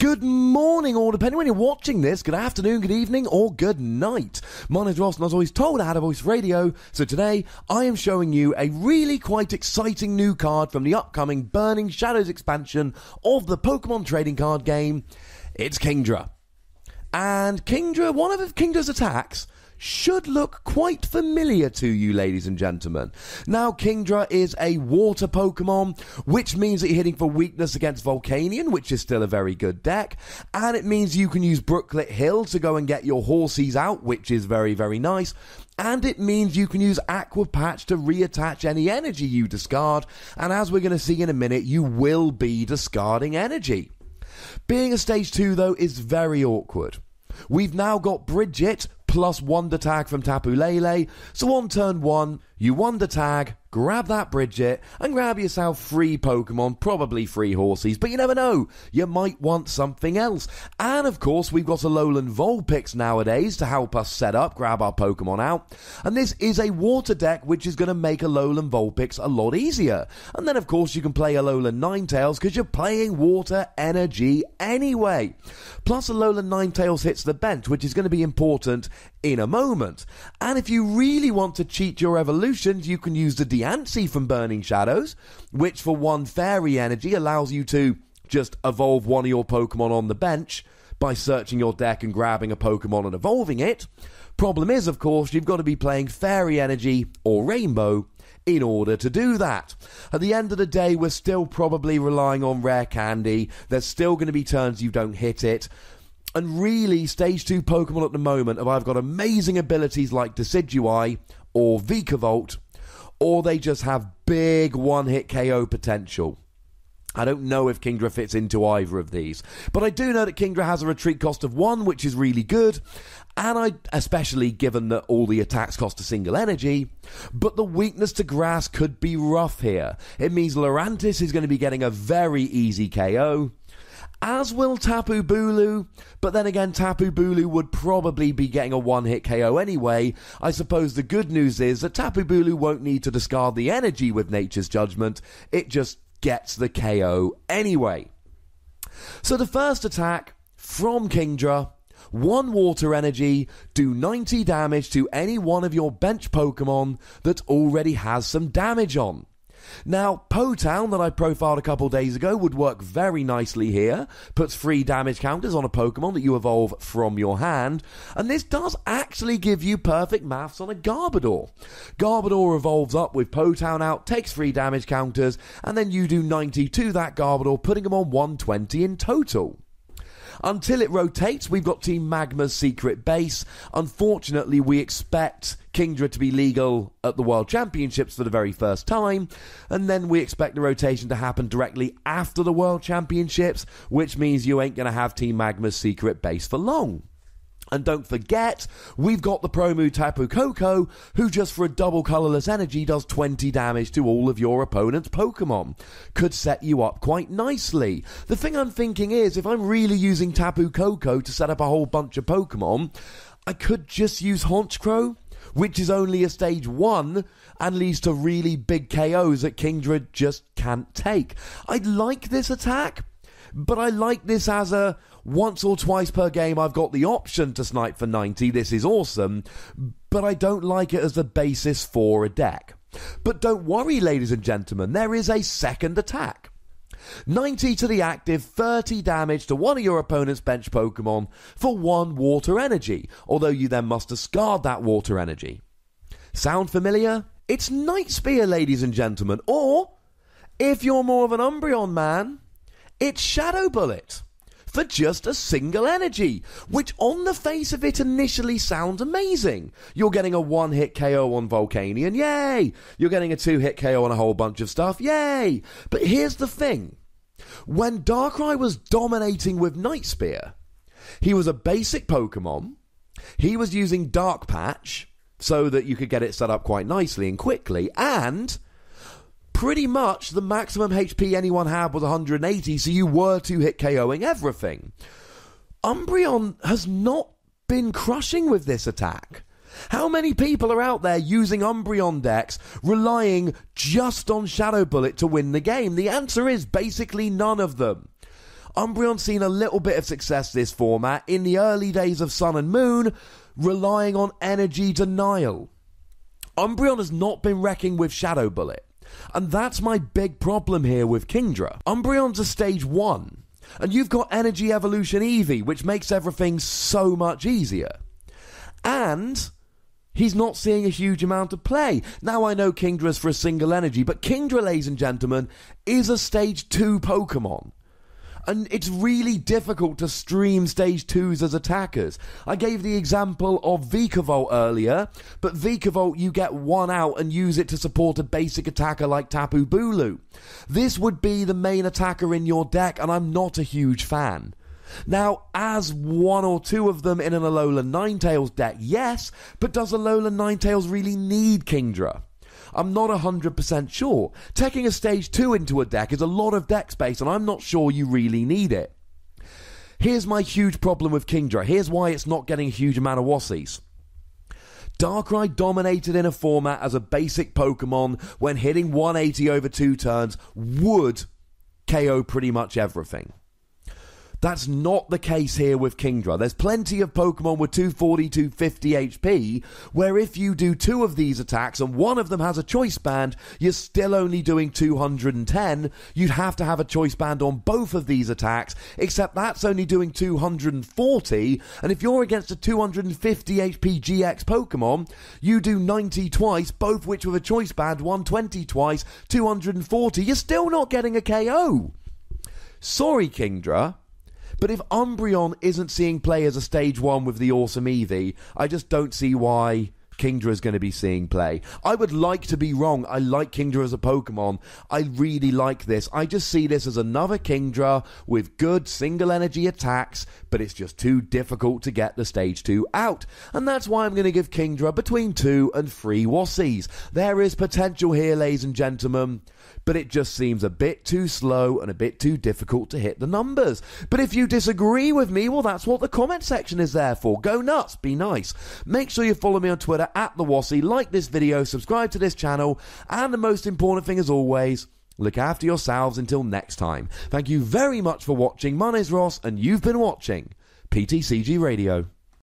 Good morning, or depending when you're watching this, good afternoon, good evening, or good night. My name's Ross, and as always told, I had a voice radio, so today I am showing you a really quite exciting new card from the upcoming Burning Shadows expansion of the Pokemon trading card game. It's Kingdra. And Kingdra, one of Kingdra's attacks should look quite familiar to you, ladies and gentlemen. Now, Kingdra is a water Pokemon, which means that you're hitting for weakness against Volcanion, which is still a very good deck, and it means you can use Brooklet Hill to go and get your Horsies out, which is very, very nice, and it means you can use Aqua Patch to reattach any energy you discard, and as we're going to see in a minute, you will be discarding energy. Being a Stage 2, though, is very awkward. We've now got Bridget plus Wonder Tag from Tapu Lele, so on turn 1, you Wonder Tag, grab that Bridget, and grab yourself 3 Pokemon, probably 3 Horsies, but you never know, you might want something else. And of course, we've got Alolan Vulpix nowadays to help us set up, grab our Pokemon out, and this is a water deck which is going to make Alolan Vulpix a lot easier. And then of course you can play Alolan Ninetales because you're playing water energy anyway. Plus Alolan Ninetales hits the bench, which is going to be important in a moment. And if you really want to cheat your evolutions, you can use the Diancie from Burning Shadows, which for 1 fairy energy allows you to just evolve one of your Pokemon on the bench by searching your deck and grabbing a Pokemon and evolving it. Problem is, of course, you've got to be playing fairy energy or rainbow in order to do that. At the end of the day, we're still probably relying on rare candy. There's still going to be turns you don't hit it. And really, Stage 2 Pokemon at the moment have either got amazing abilities like Decidueye or Vikavolt, or they just have big one-hit KO potential. I don't know if Kingdra fits into either of these, but I do know that Kingdra has a retreat cost of 1, which is really good, and especially given that all the attacks cost a single energy, but the weakness to grass could be rough here. It means Lurantis is going to be getting a very easy KO, as will Tapu Bulu, but then again Tapu Bulu would probably be getting a one-hit KO anyway. I suppose the good news is that Tapu Bulu won't need to discard the energy with Nature's Judgment, it just gets the KO anyway. So the first attack from Kingdra, 1 water energy, do 90 damage to any one of your bench Pokemon that already has some damage on. Now, Potown, that I profiled a couple days ago, would work very nicely here. Puts 3 damage counters on a Pokemon that you evolve from your hand. And this does actually give you perfect maths on a Garbodor. Garbodor evolves up with Potown out, takes 3 damage counters, and then you do 90 to that Garbodor, putting him on 120 in total. Until it rotates, we've got Team Magma's secret base. Unfortunately, we expect Kingdra to be legal at the World Championships for the very first time, and then we expect the rotation to happen directly after the World Championships, which means you ain't going to have Team Magma's secret base for long. And don't forget, we've got the Pro Move Tapu Koko, who just for a double colourless energy does 20 damage to all of your opponent's Pokemon. Could set you up quite nicely. The thing I'm thinking is, if I'm really using Tapu Koko to set up a whole bunch of Pokemon, I could just use Honchkrow, which is only a Stage 1 and leads to really big KOs that Kingdra just can't take. I like this attack, but I like this as a once or twice per game I've got the option to snipe for 90, this is awesome, but I don't like it as the basis for a deck. But don't worry, ladies and gentlemen, there is a second attack. 90 to the active, 30 damage to one of your opponent's bench Pokemon for 1 water energy, although you then must discard that water energy. Sound familiar? It's Night Spear, ladies and gentlemen, or, if you're more of an Umbreon man, it's Shadow Bullet for just a single energy, which on the face of it initially sounds amazing. You're getting a 1-hit KO on Volcanion, yay! You're getting a 2-hit KO on a whole bunch of stuff, yay! But here's the thing. When Darkrai was dominating with Night Spear, he was a basic Pokemon, he was using Dark Patch so that you could get it set up quite nicely and quickly, and pretty much the maximum HP anyone had was 180, so you were 2-hit KOing everything. Umbreon has not been crushing with this attack. How many people are out there using Umbreon decks, relying just on Shadow Bullet to win the game? The answer is basically none of them. Umbreon's seen a little bit of success this format in the early days of Sun and Moon, relying on energy denial. Umbreon has not been wrecking with Shadow Bullet, and that's my big problem here with Kingdra. Umbreon's a stage 1, and you've got Energy Evolution Eevee, which makes everything so much easier. And he's not seeing a huge amount of play. Now I know Kingdra's for a single energy, but Kingdra, ladies and gentlemen, is a stage 2 Pokemon. And it's really difficult to stream stage 2s as attackers. I gave the example of Vikavolt earlier, but Vikavolt you get one out and use it to support a basic attacker like Tapu Bulu. This would be the main attacker in your deck, and I'm not a huge fan. Now, as one or two of them in an Alolan Ninetales deck, yes, but does Alolan Ninetales really need Kingdra? I'm not 100% sure. Taking a stage 2 into a deck is a lot of deck space, and I'm not sure you really need it. Here's my huge problem with Kingdra. Here's why it's not getting a huge amount of Wassies. Darkrai dominated in a format as a basic Pokemon when hitting 180 over 2 turns would KO pretty much everything. That's not the case here with Kingdra. There's plenty of Pokemon with 240, 250 HP, where if you do 2 of these attacks and one of them has a choice band, you're still only doing 210. You'd have to have a choice band on both of these attacks, except that's only doing 240, and if you're against a 250 HP GX Pokemon, you do 90 twice, both which with a choice band, 120 twice, 240, you're still not getting a KO. Sorry, Kingdra. But if Umbreon isn't seeing play as a stage 1 with the awesome Eevee, I just don't see why Kingdra is going to be seeing play. I would like to be wrong. I like Kingdra as a Pokemon. I really like this. I just see this as another Kingdra with good single energy attacks, but it's just too difficult to get the stage 2 out. And that's why I'm going to give Kingdra between 2 and 3 Wassies. There is potential here, ladies and gentlemen, but it just seems a bit too slow and a bit too difficult to hit the numbers. But if you disagree with me, well, that's what the comment section is there for. Go nuts, be nice. Make sure you follow me on Twitter @TheWassie, like this video, subscribe to this channel, and the most important thing as always, look after yourselves until next time. Thank you very much for watching. My name's Ross, and you've been watching PTCG Radio.